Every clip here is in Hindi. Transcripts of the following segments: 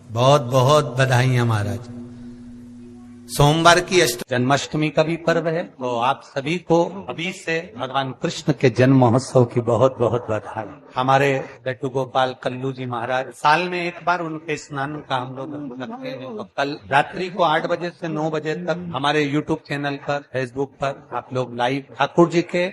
बहुत बहुत बधाइयां महाराज। सोमवार की जन्माष्टमी का भी पर्व है, तो आप सभी को अभी से भगवान कृष्ण के जन्म महोत्सव की बहुत बहुत बधाई। हमारे लड्डू गोपाल कल्लू जी महाराज साल में एक बार उनके स्नान का हम लोग रखते हैं। तो कल रात्रि को 8 बजे से 9 बजे तक हमारे यूट्यूब चैनल पर, फेसबुक पर आप लोग लाइव ठाकुर जी के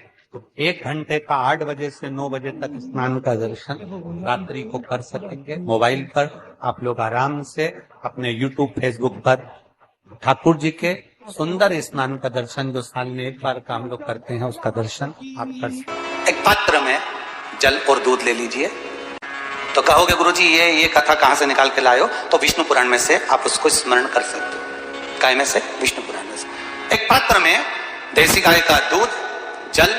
1 घंटे का 8 बजे से 9 बजे तक स्नान का दर्शन रात्रि को कर सकेंगे। मोबाइल पर आप लोग आराम से अपने यूट्यूब फेसबुक पर ठाकुर जी के सुंदर स्नान का दर्शन, जो साल में एक बार का हम लोग करते हैं, उसका दर्शन आप कर सकते हैं। एक पात्र में जल और दूध ले लीजिए। तो कहोगे गुरुजी ये कथा कहाँ से निकाल के लाए हो? तो विष्णु पुराण में से आप उसको स्मरण कर सकते हो। काय में से? विष्णु पुराण में से। एक पात्र में देसी गाय का दूध, जल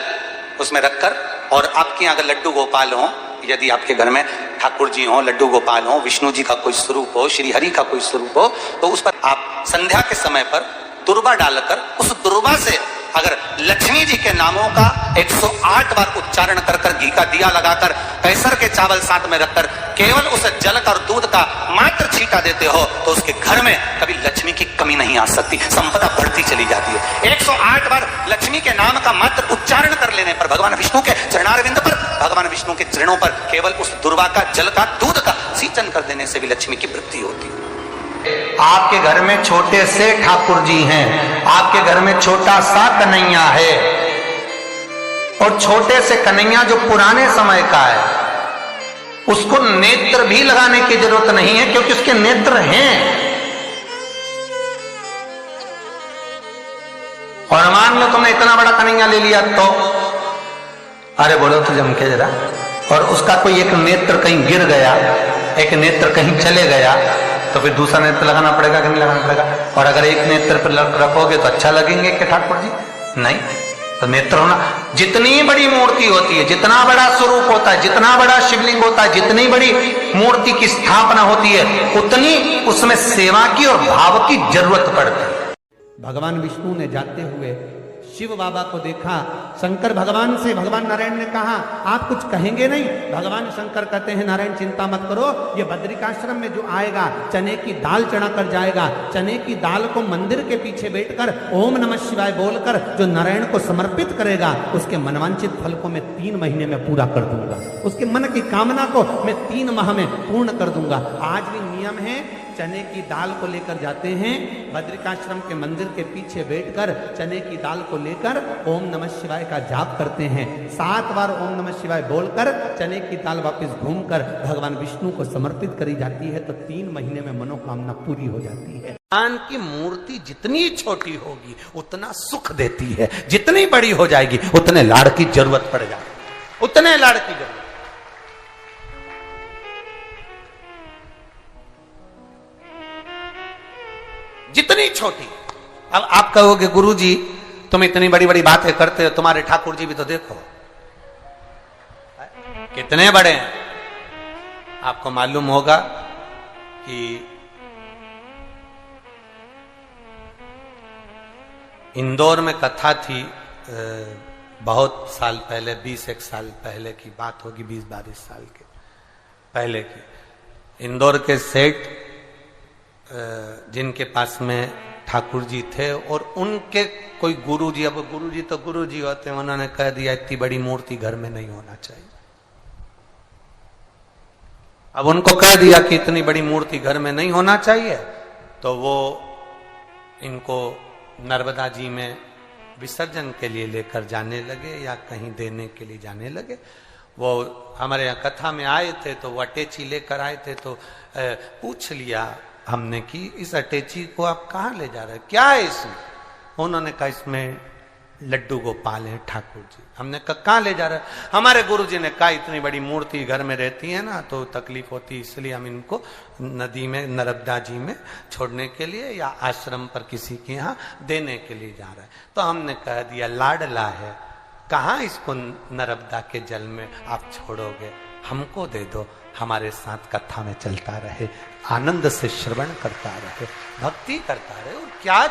उसमें रखकर, और आपके यहाँ अगर लड्डू गोपाल हो, यदि आपके घर में ठाकुर जी हो, लड्डू गोपाल हो, विष्णु जी का कोई स्वरूप हो, श्री हरि का कोई स्वरूप हो, तो उस पर आप संध्या के समय पर दुर्वा डालकर उस दुर्वा से अगर लक्ष्मी जी के नामों का 108 बार उच्चारण कर कर, घी का दिया लगाकर, कैसर के चावल साथ में रखकर केवल उस जल का और दूध का मात्र छींटा देते हो, तो उसके घर में कभी लक्ष्मी की कमी नहीं आ सकती, संपदा बढ़ती चली जाती है। 108 बार लक्ष्मी के नाम का मात्र उच्चारण कर लेने पर भगवान विष्णु के चरणारविंद पर, भगवान विष्णु के चरणों पर केवल उस दुर्वा का, जल का, दूध का सिंचन कर देने से भी लक्ष्मी की वृद्धि होती है। आपके घर में छोटे से ठाकुर जी हैं, आपके घर में छोटा सा कन्हैया है, और छोटे से कन्हैया जो पुराने समय का है, उसको नेत्र भी लगाने की जरूरत नहीं है, क्योंकि उसके नेत्र हैं। और मान लो तुमने इतना बड़ा कन्हैया ले लिया, तो अरे बोलो तो जम के जरा, और उसका कोई एक नेत्र कहीं गिर गया, एक नेत्र कहीं चले गया, तो फिर दूसरा नेत्र लगाना पड़ेगा कि नहीं लगाना पड़ेगा? और अगर एक नेत्र पर रखोगे तो अच्छा लगेंगे कि ठाकुर जी? नहीं। तो नेत्र होना, जितनी बड़ी मूर्ति होती है, जितना बड़ा स्वरूप होता है, जितना बड़ा शिवलिंग होता है, जितनी बड़ी मूर्ति की स्थापना होती है, उतनी उसमें सेवा की और भाव की जरूरत पड़ती है। भगवान विष्णु ने जाते हुए शिव बाबा को देखा। शंकर भगवान से, भगवान नारायण ने कहा आप कुछ कहेंगे नहीं? भगवान शंकर कहते हैं नारायण चिंता मत करो, ये बद्रिकाश्रम में जो आएगा चने की दाल चढ़ा कर जाएगा, चने की दाल को मंदिर के पीछे बैठकर ओम नमः शिवाय बोलकर जो नारायण को समर्पित करेगा, उसके मनवांचित फल को मैं 3 महीने में पूरा कर दूंगा, उसके मन की कामना को मैं 3 माह में पूर्ण कर दूंगा। आज भी नियम है, चने की दाल को लेकर जाते हैं, बद्रिकाश्रम के मंदिर के पीछे बैठकर चने की दाल को लेकर ओम नमः शिवाय का जाप करते हैं। 7 बार ओम नमः शिवाय बोलकर चने की दाल वापस घूमकर भगवान विष्णु को समर्पित करी जाती है, तो 3 महीने में मनोकामना पूरी हो जाती है। भगवान की मूर्ति जितनी छोटी होगी उतना सुख देती है, जितनी बड़ी हो जाएगी उतने लाड़ की जरूरत पड़ जाएगी, उतने लाड़ की जरूरत। जितनी छोटी। अब आप कहोगे गुरुजी तुम इतनी बड़ी बड़ी बातें करते हो, तुम्हारे ठाकुर जी भी तो देखो कितने बड़े हैं। आपको मालूम होगा कि इंदौर में कथा थी, बहुत साल पहले, 20-1 साल पहले की बात होगी, 20-22 साल के पहले की। इंदौर के सेठ जिनके पास में ठाकुर जी थे, और उनके कोई गुरुजी, अब गुरुजी तो गुरुजी होते हैं, उन्होंने कह दिया इतनी बड़ी मूर्ति घर में नहीं होना चाहिए। अब उनको कह दिया कि इतनी बड़ी मूर्ति घर में नहीं होना चाहिए, तो वो इनको नर्मदा जी में विसर्जन के लिए लेकर जाने लगे या कहीं देने के लिए जाने लगे। वो हमारे यहाँ कथा में आए थे, तो वो अटैची लेकर आए थे, तो पूछ लिया हमने कि इस अटैची को आप कहाँ ले जा रहे हैं, क्या है इसमें? उन्होंने कहा इसमें लड्डू गोपाल है ठाकुर जी। हमने कहा कहाँ ले जा रहे हैं? हमारे गुरुजी ने कहा इतनी बड़ी मूर्ति घर में रहती है ना, तो तकलीफ होती, इसलिए हम इनको नदी में, नर्मदा जी में छोड़ने के लिए या आश्रम पर किसी के यहाँ देने के लिए जा रहे हैं। तो हमने कह दिया लाडला है, कहाँ इसको नर्मदा के जल में आप छोड़ोगे, हमको दे दो, हमारे साथ कथा में चलता रहे, आनंद से श्रवण करता रहे, भक्ति करता रहे। और क्या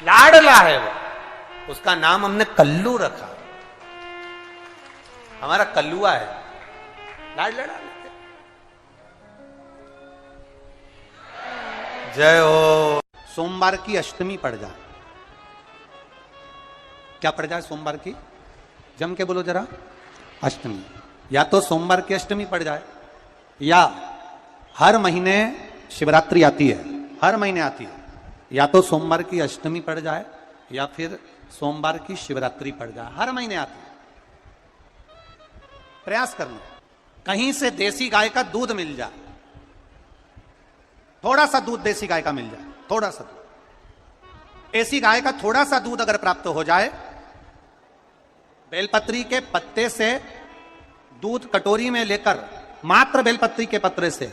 लाडला है वो, उसका नाम हमने कल्लू रखा, हमारा कल्लुआ है, लाड लड़ा लेते। जय हो। सोमवार की अष्टमी पड़ जाए, क्या पड़ जाए सोमवार की? जम के बोलो जरा। अष्टमी, या तो सोमवार की अष्टमी पड़ जाए, या हर महीने शिवरात्रि आती है, हर महीने आती है, या तो सोमवार की अष्टमी पड़ जाए या फिर सोमवार की शिवरात्रि पड़ जाए, हर महीने आती है। प्रयास करना कहीं से देसी गाय का दूध मिल जाए, थोड़ा सा दूध देसी गाय का मिल जाए, थोड़ा सा दूध देसी गाय का, थोड़ा सा दूध अगर प्राप्त हो जाए, बेलपत्री के पत्ते से दूध कटोरी में लेकर, मात्र बेलपत्री के पत्रे से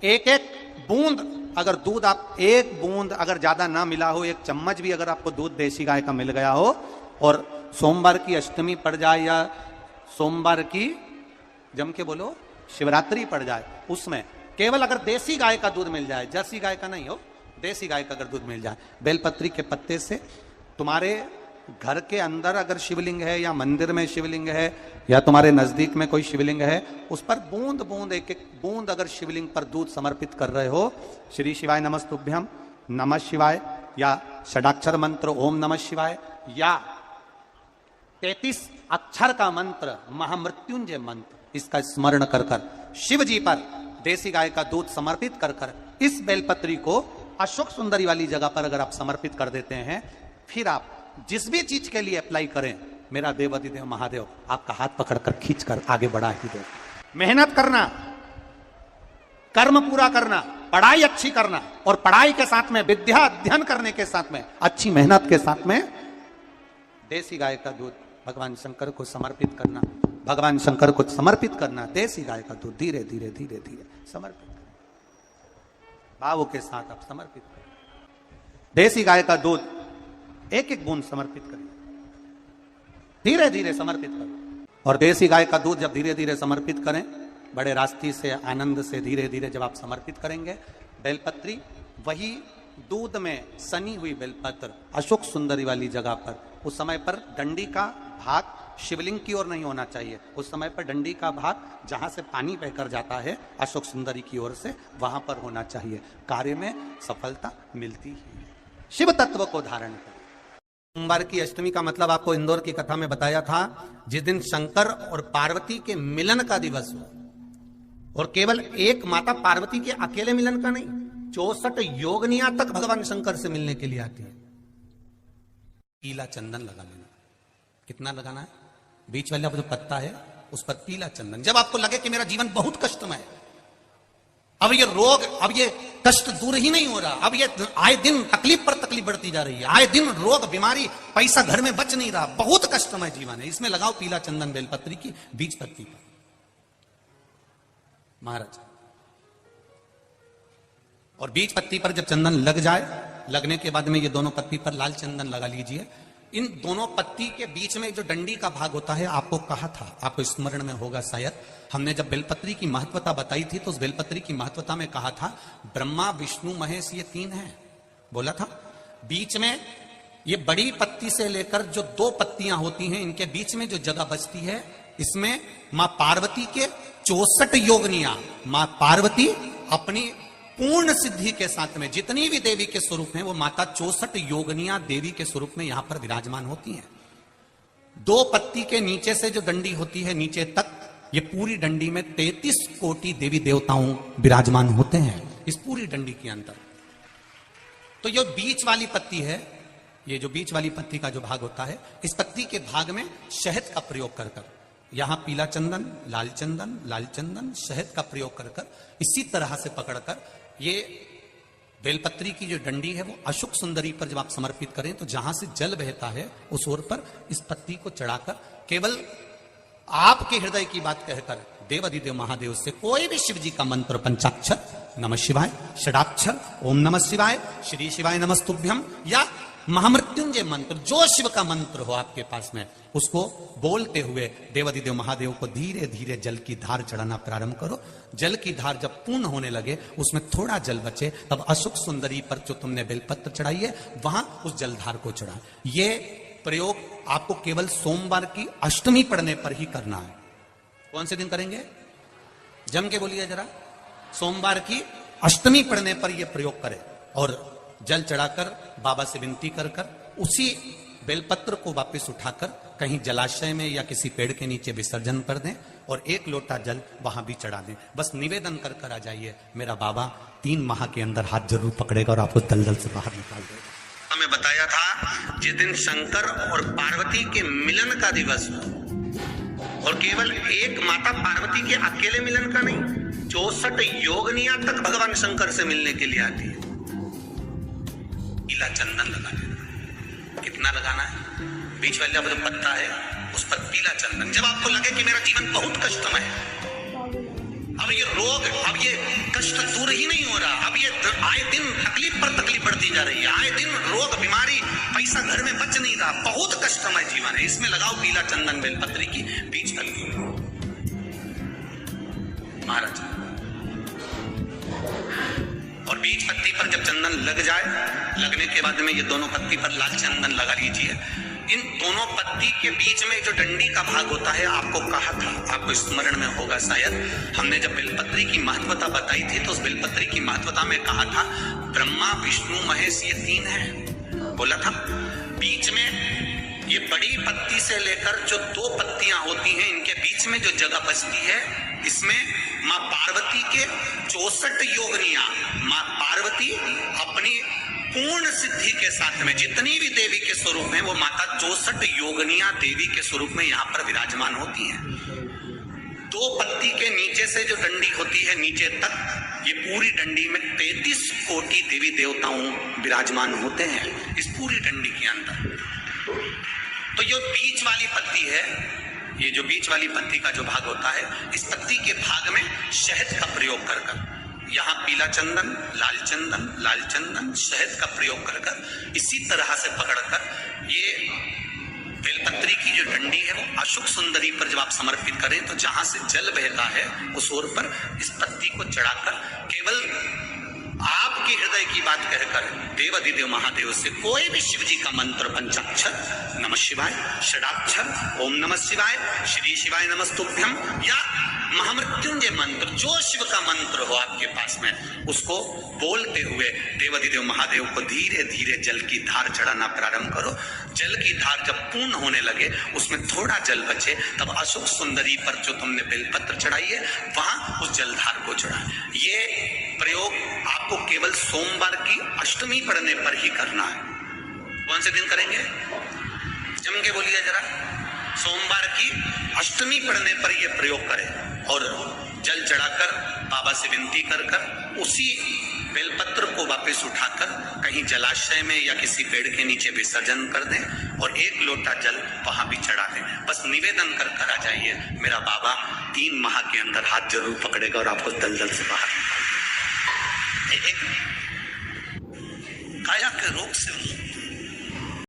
एक एक बूंद अगर दूध, आप एक बूंद अगर ज्यादा ना मिला हो, एक चम्मच भी अगर आपको दूध देसी गाय का मिल गया हो, और सोमवार की अष्टमी पड़ जाए या सोमवार की, जम के बोलो, शिवरात्रि पड़ जाए, उसमें केवल अगर देसी गाय का दूध मिल जाए, जर्सी गाय का नहीं हो, देसी गाय का अगर दूध मिल जाए, बेलपत्री के पत्ते से, तुम्हारे घर के अंदर अगर शिवलिंग है या मंदिर में शिवलिंग है या तुम्हारे नजदीक में कोई शिवलिंग है, उस पर बूंद बूंद, एक एक बूंद अगर शिवलिंग पर दूध समर्पित कर रहे हो, श्री शिवाय नमस्तुभ्यम, नमः शिवाय, या षडाक्षर मंत्र ओम नमः शिवाय, या 33 अक्षर का मंत्र महामृत्युंजय मंत्र, इसका स्मरण कर कर शिव जी पर देसी गाय का दूध समर्पित कर कर इस बेलपत्री को अशोक सुंदरी वाली जगह पर अगर आप समर्पित कर देते हैं, फिर आप जिस भी चीज के लिए अप्लाई करें, मेरा देवाधिदेव महादेव आपका हाथ पकड़कर खींचकर आगे बढ़ा ही दे। मेहनत करना, कर्म पूरा करना, पढ़ाई अच्छी करना, और पढ़ाई के साथ में विद्या अध्ययन करने के साथ में अच्छी मेहनत के साथ में देसी गाय का दूध भगवान शंकर को समर्पित करना, भगवान शंकर को समर्पित करना, देसी गाय का दूध धीरे धीरे धीरे धीरे समर्पित करना, भावों के साथ आप समर्पित करें। देसी गाय का दूध एक एक बूंद समर्पित करें, धीरे धीरे समर्पित करें। और देसी गाय का दूध जब धीरे धीरे समर्पित करें, बड़े रास्ते से, आनंद से धीरे धीरे जब आप समर्पित करेंगे, बेलपत्री वही दूध में सनी हुई बेलपत्र अशोक सुंदरी वाली जगह पर, उस समय पर डंडी का भाग शिवलिंग की ओर नहीं होना चाहिए, उस समय पर डंडी का भाग जहां से पानी बहकर जाता है अशोक सुंदरी की ओर से, वहां पर होना चाहिए। कार्य में सफलता मिलती है। शिव तत्व को धारण करें। सोमवार की अष्टमी का मतलब आपको इंदौर की कथा में बताया था, जिस दिन शंकर और पार्वती के मिलन का दिवस हो, और केवल एक माता पार्वती के अकेले मिलन का नहीं, 64 योगनियां तक भगवान शंकर से मिलने के लिए आती है। पीला चंदन लगा लेना। कितना लगाना है? बीच वाला जो पत्ता है उस पर पीला चंदन। जब आपको लगे कि मेरा जीवन बहुत कष्टमय है, अब ये रोग, अब ये कष्ट दूर ही नहीं हो रहा, अब ये आए दिन तकलीफ पर तकलीफ बढ़ती जा रही है, आए दिन रोग बीमारी, पैसा घर में बच नहीं रहा, बहुत कष्टमय जीवन है, इसमें लगाओ पीला चंदन बेलपत्री की बीज पत्ती पर। महाराज, और बीज पत्ती पर जब चंदन लग जाए, लगने के बाद में ये दोनों पत्ती पर लाल चंदन लगा लीजिए। इन दोनों पत्ती के बीच में जो डंडी का भाग होता है, आपको कहा था, आपको स्मरण में होगा शायद, हमने जब बेलपत्री की महत्वता बताई थी तो उस बेलपत्री की महत्वता में कहा था ब्रह्मा विष्णु महेश ये 3 हैं, बोला था। बीच में ये बड़ी पत्ती से लेकर जो 2 पत्तियां होती हैं, इनके बीच में जो जगह बचती है, इसमें मां पार्वती के 64 योगनियां, मां पार्वती अपनी पूर्ण सिद्धि के साथ में जितनी भी देवी के स्वरूप हैं, वो माता 64 योगनियां देवी के स्वरूप में यहां पर विराजमान होती हैं। 2 पत्ती के नीचे से जो डंडी होती है नीचे तक, ये पूरी डंडी में 33 कोटि देवी देवताओं विराजमान होते हैं इस पूरी डंडी के अंदर। तो ये बीच वाली पत्ती है, ये जो बीच वाली पत्ती का जो भाग होता है, इस पत्ती के भाग में शहद का प्रयोग कर कर, यहां पीला चंदन, लाल चंदन, लाल चंदन, शहद का प्रयोग कर कर, इसी तरह से पकड़कर ये बेलपत्री की जो डंडी है वो अशोक सुंदरी पर जब आप समर्पित करें, तो जहां से जल बहता है उस ओर पर इस पत्ती को चढ़ाकर केवल आपके हृदय की बात कहकर देवाधिदेव महादेव से कोई भी शिव जी का मंत्र, पंचाक्षर नमः शिवाय, षडाक्षर ओम नमः शिवाय, श्री शिवाय नमस्तुभ्यम, या महामृत्युंजय मंत्र, जो शिव का मंत्र हो आपके पास में, उसको बोलते हुए देवाधिदेव महादेव को धीरे धीरे जल की धार चढ़ाना प्रारंभ करो। जल की धार जब पूर्ण होने लगे, उसमें थोड़ा जल बचे, तब अशोक सुंदरी पर जो तुमने बेलपत्र चढ़ाई है वहां उस जलधार को चढ़ा। ये प्रयोग आपको केवल सोमवार की अष्टमी पढ़ने पर ही करना है। कौन से दिन करेंगे? जम के बोलिए जरा। सोमवार की अष्टमी पढ़ने पर यह प्रयोग करें। और जल चढ़ाकर बाबा से विनती कर कर उसी बेलपत्र को वापस उठाकर कहीं जलाशय में या किसी पेड़ के नीचे विसर्जन कर दें और 1 लोटा जल वहां भी चढ़ा दें। बस निवेदन कर कर आ जाइए, मेरा बाबा 3 माह के अंदर हाथ जरूर पकड़ेगा और आपको दलदल से बाहर निकाल देगा। हमें बताया था जिस दिन शंकर और पार्वती के मिलन का दिवस हो, और केवल एक माता पार्वती के अकेले मिलन का नहीं, 64 योगनियां तक भगवान शंकर से मिलने के लिए आती है। पीला चंदन लगा देना। कितना लगाना है? बीच वाला जो पत्ता है उस पर पीला चंदन। जब आपको लगे कि मेरा जीवन बहुत कष्टमय है, अब ये रोग, अब ये कष्ट दूर ही नहीं हो रहा, अब ये आए दिन तकलीफ पर तकलीफ बढ़ती जा रही है, आए दिन रोग बीमारी, पैसा घर में बच नहीं रहा, बहुत कष्टमय जीवन है, इसमें लगाओ पीला चंदन बेलपत्री की बीच तक महाराज। और बीच पत्ती पर जब चंदन लग जाए, लगने के बाद में ये दोनों पत्ती पर लाल चंदन लगा लीजिए। इन दोनों पत्ती के बीच में जो डंडी का भाग होता है, आपको कहा था, आपको स्मरण में होगा शायद, हमने जब बेलपत्री की महत्वता बताई थी तो उस बेलपत्री की महत्वता में कहा था ब्रह्मा विष्णु महेश ये 3 है, बोला था। बीच में ये बड़ी पत्ती से लेकर जो 2 पत्तियां होती हैं, इनके बीच में जो जगह बचती है, इसमें माँ पार्वती के 64 योगनियां, माँ पार्वती अपनी पूर्ण सिद्धि के साथ में जितनी भी देवी के स्वरूप में, वो माता 64 योगनियां देवी के स्वरूप में यहाँ पर विराजमान होती हैं। 2 पत्ती के नीचे से जो डंडी होती है नीचे तक, ये पूरी डंडी में 33 कोटि देवी देवताओं विराजमान होते हैं इस पूरी डंडी के अंदर। तो जो बीच वाली पत्ती है, ये जो बीच वाली पत्ती का जो भाग होता है, इस पत्ती के भाग में शहद का प्रयोग कर कर, यहाँ पीला चंदन, लाल चंदन, शहद का प्रयोग कर कर, इसी तरह से पकड़कर ये बेलपत्री की जो डंडी है वो अशोक सुंदरी पर जब आप समर्पित करें तो जहां से जल बहता है उस ओर पर इस पत्ती को चढ़ाकर केवल आपके हृदय की बात कहकर देवाधिदेव महादेव से कोई भी शिव जी का मंत्र, पंचाक्षर, नमः शिवाय, षडाक्षर, ओम नमः शिवाय, श्री शिवाय नमस्तुभ्यम, या महामृत्युंजय मंत्र, जो शिव का मंत्र हो आपके पास में, उसको बोलते हुए देवाधिदेव महादेव को धीरे धीरे जल की धार चढ़ाना प्रारंभ करो। जल की धार जब पूर्ण होने लगे, उसमें थोड़ा जल बचे, तब अशोक सुंदरी पर जो तुमने बेलपत्र चढ़ाई है वहां उस जलधार को चढ़ा। ये प्रयोग आपको केवल सोमवार की अष्टमी पढ़ने पर ही करना है। कौन से दिन करेंगे? जम के बोलिए जरा। सोमवार की अष्टमी पढ़ने पर यह प्रयोग करें और जल चढ़ाकर बाबा से विनती कर कर उसी बेलपत्र को वापस उठाकर कहीं जलाशय में या किसी पेड़ के नीचे विसर्जन कर दें और 1 लोटा जल वहां भी चढ़ा दें। बस निवेदन कर कर आ जाइए, मेरा बाबा 3 माह के अंदर हाथ जरूर पकड़ेगा और आपको दलदल से बाहर निकाल देगा। काया के रोग से